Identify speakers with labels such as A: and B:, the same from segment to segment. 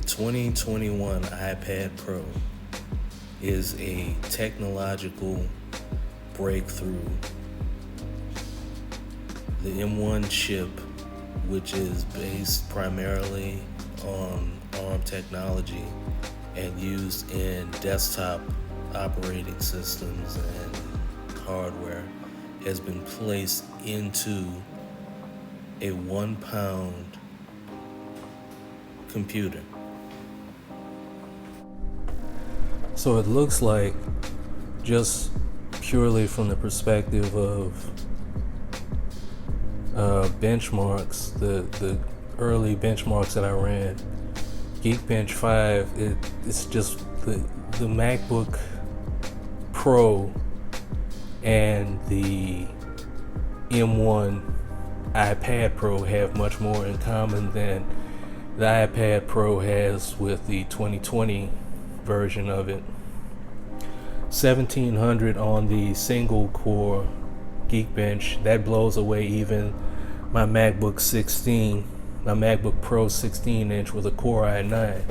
A: 2021 iPad Pro is a technological breakthrough. The M1 chip, which is based primarily on ARM technology and used in desktop operating systems and hardware, has been placed into a 1-pound computer. So it looks like, just purely from the perspective of benchmarks, the early benchmarks that I ran, Geekbench 5, it's just the MacBook Pro and the M1 iPad Pro have much more in common than the iPad Pro has with the 2020 version of it. 1700 on the single core Geekbench, that blows away even my MacBook Pro 16 inch with a Core i9,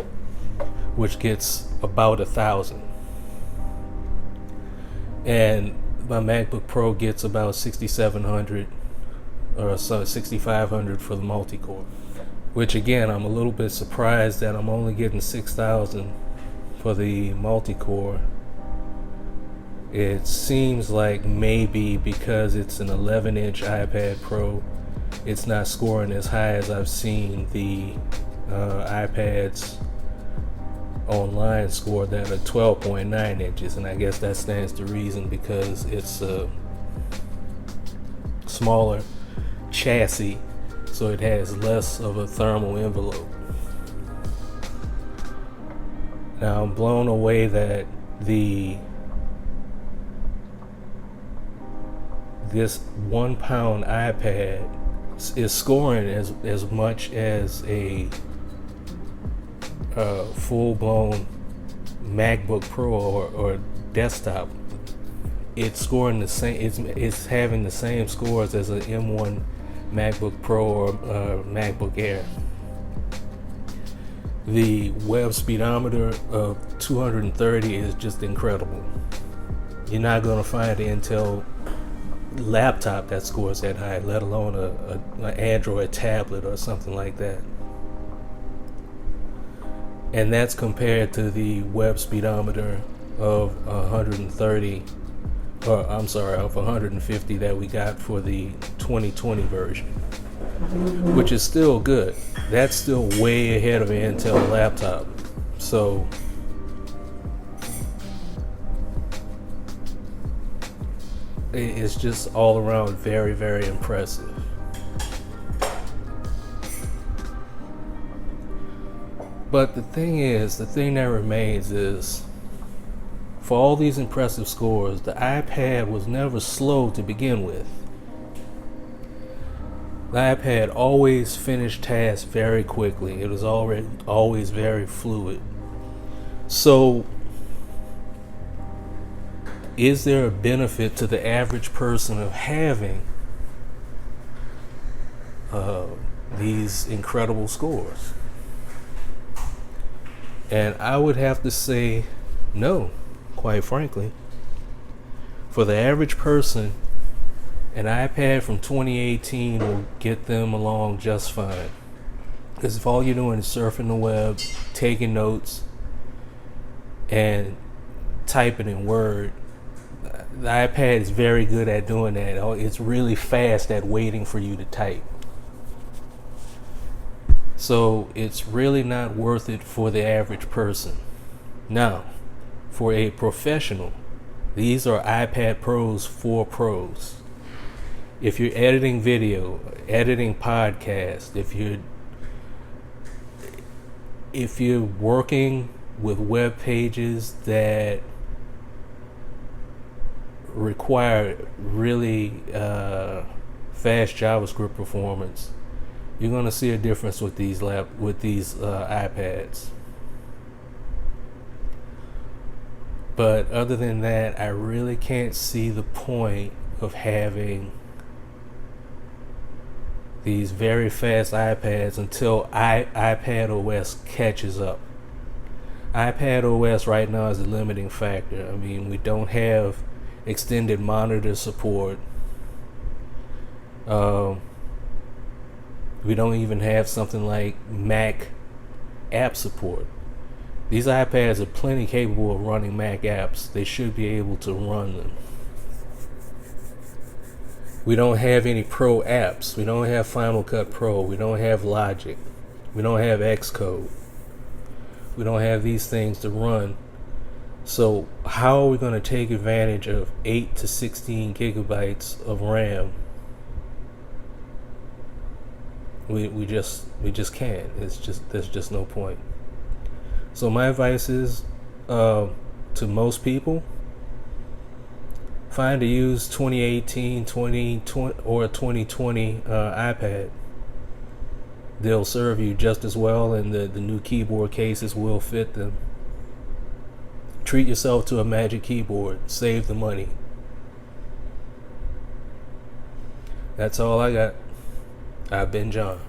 A: which gets about 1,000, and my MacBook Pro gets about 6,700 or so 6,500 for the multi-core, which again, I'm a little bit surprised that I'm only getting 6,000 for the multi-core. It seems like maybe because it's an 11-inch iPad Pro, it's not scoring as high as I've seen the iPads online score that are 12.9 inches, and I guess that stands to reason because it's a smaller chassis, so it has less of a thermal envelope. Now I'm blown away that this 1-pound iPad is scoring as much as a full-blown MacBook Pro or desktop. It's scoring the same. It's having the same scores as an M1 MacBook Pro or MacBook Air. The web speedometer of 230 is just incredible. You're not going to find an Intel laptop that scores that high, let alone an Android tablet or something like that. And that's compared to the web speedometer of 150 that we got for the 2020 version, which is still good. That's still way ahead of an Intel laptop. So it's just all around very, very impressive. But the thing that remains is, for all these impressive scores, the iPad was never slow to begin with. The iPad always finished tasks very quickly. It was always very fluid. So, is there a benefit to the average person of having these incredible scores? And I would have to say no, quite frankly. For the average person, an iPad from 2018 will get them along just fine. Because if all you're doing is surfing the web, taking notes, and typing in Word, the iPad is very good at doing that. It's really fast at waiting for you to type. So it's really not worth it for the average person. Now, for a professional, these are iPad Pros for pros. If you're editing video, editing podcast, if you're working with web pages that require really fast JavaScript performance, you're going to see a difference with these iPads. But other than that, I really can't see the point of having these very fast iPads until iPad OS catches up. iPad OS right now is a limiting factor. I mean, we don't have extended monitor support. We don't even have something like Mac app support. These iPads are plenty capable of running Mac apps. They should be able to run them. We don't have any Pro apps. We don't have Final Cut Pro. We don't have Logic. We don't have Xcode. We don't have these things to run. So how are we going to take advantage of 8 to 16 gigabytes of RAM? We just can't. There's just no point. So my advice is to most people, find a used 2018, 2020, or 2020 iPad. They'll serve you just as well, and the new keyboard cases will fit them. Treat yourself to a Magic Keyboard. Save the money. That's all I got. I've been John.